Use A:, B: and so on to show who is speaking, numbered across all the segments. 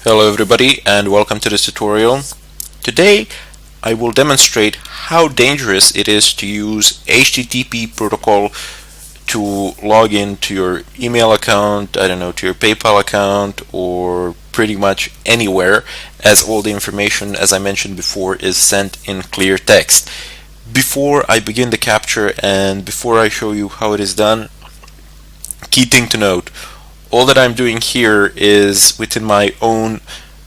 A: Hello everybody and welcome to this tutorial. Today I will demonstrate how dangerous it is to use HTTP protocol to log into your email account, to your PayPal account, or pretty much anywhere, as all the information, as I mentioned before, is sent in clear text. Before I begin the capture and before I show you how it is done, key thing to note: all that I'm doing here is within my own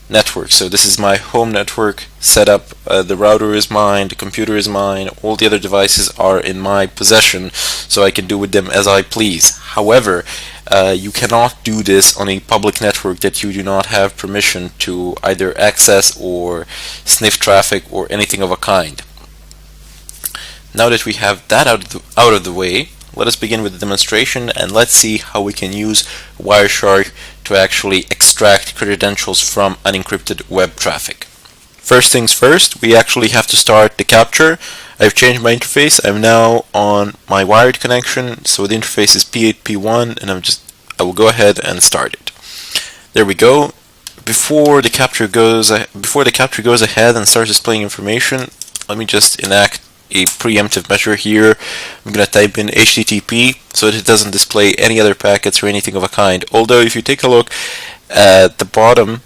A: network. So this is my home network setup. The router is mine, the computer is mine, all the other devices are in my possession, so I can do with them as I please. However, you cannot do this on a public network that you do not have permission to either access or sniff traffic or anything of a kind. Now that we have that out of the way, let us begin with the demonstration and let's see how we can use Wireshark to actually extract credentials from unencrypted web traffic. First things first, we actually have to start the capture. I've changed my interface. I'm now on my wired connection, so the interface is P8P1, and I will go ahead and start it. There we go. Before the capture goes ahead and starts displaying information, let me just enact a preemptive measure here. I'm going to type in HTTP so that it doesn't display any other packets or anything of a kind. Although if you take a look at the bottom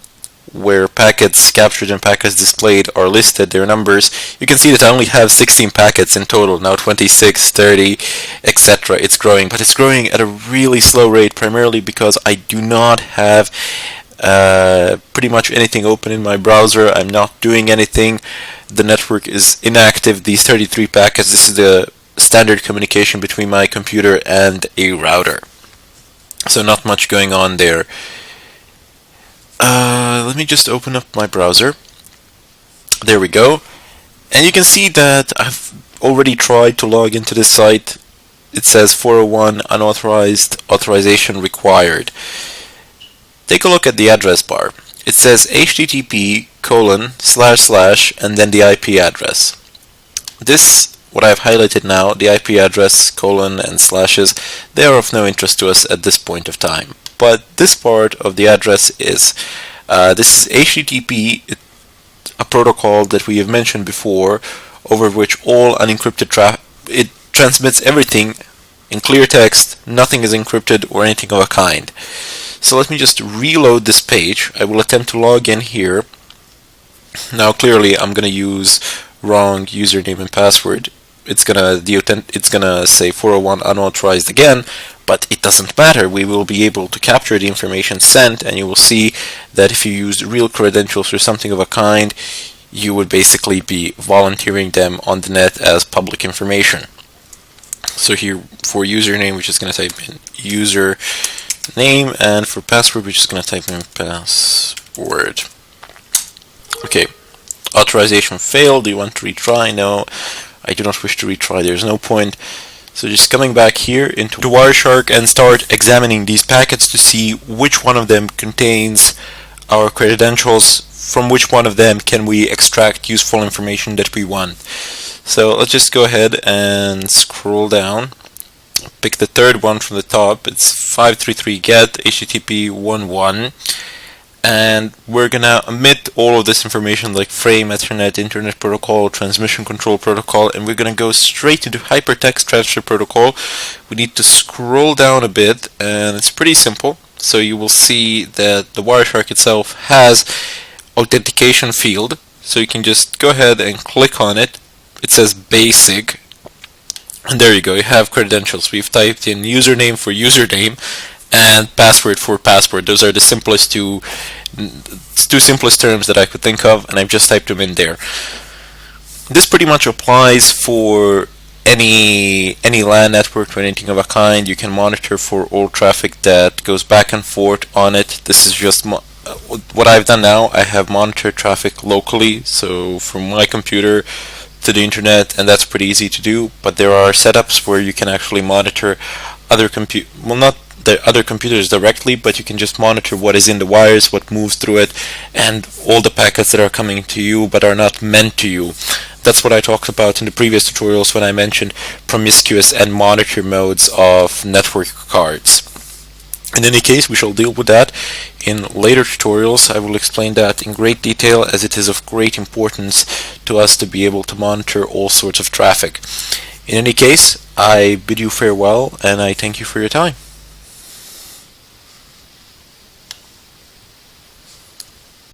A: where packets captured and packets displayed are listed, their numbers, you can see that I only have 16 packets in total, now 26, 30, etc. It's growing, but it's growing at a really slow rate, primarily because I do not have pretty much anything open in my browser. I'm not doing anything. The network is inactive. These 33 packets, this is the standard communication between my computer and a router. So not much going on there. Let me just open up my browser. There we go. And you can see that I've already tried to log into this site. It says 401 unauthorized, authorization required. Take a look at the address bar. It says http:// and then the IP address. This, what I've highlighted now, the IP address, colon, and slashes, they are of no interest to us at this point of time. But this part of the address is, this is HTTP, a protocol that we have mentioned before, over which all unencrypted it transmits everything in clear text, nothing is encrypted or anything of a kind. So let me just reload this page. I will attempt to log in here. Now clearly I'm going to use wrong username and password. It's gonna say 401 unauthorized again, but it doesn't matter. We will be able to capture the information sent, and you will see that if you used real credentials or something of a kind, you would basically be volunteering them on the net as public information. So here for username, we're just going to type in username, and for password, we're just going to type in password. Okay, authorization failed. Do you want to retry? No, I do not wish to retry. There's no point. So just coming back here into Wireshark and start examining these packets to see which one of them contains our credentials, from which one of them can we extract useful information that we want. So let's just go ahead and scroll down. Pick the third one from the top. It's 533 get HTTP 11, and we're gonna omit all of this information like frame, Ethernet, Internet Protocol, Transmission Control Protocol, and we're gonna go straight into Hypertext Transfer Protocol. We need to scroll down a bit, and it's pretty simple. So you will see that the Wireshark itself has authentication field, so you can just go ahead and click on it. It says basic, and there you go, you have credentials. We've typed in username for username and password for password. Those are the two simplest terms that I could think of, and I've just typed them in there. This pretty much applies for any LAN network or anything of a kind. You can monitor for all traffic that goes back and forth on it. This is just what I've done now. I have monitored traffic locally, so from my computer to the internet, and that's pretty easy to do. But there are setups where you can actually monitor other not the other computers directly, but you can just monitor what is in the wires, what moves through it, and all the packets that are coming to you but are not meant to you. That's what I talked about in the previous tutorials when I mentioned promiscuous and monitor modes of network cards. In any case, we shall deal with that in later tutorials. I will explain that in great detail, as it is of great importance to us to be able to monitor all sorts of traffic. In any case, I bid you farewell and I thank you for your time.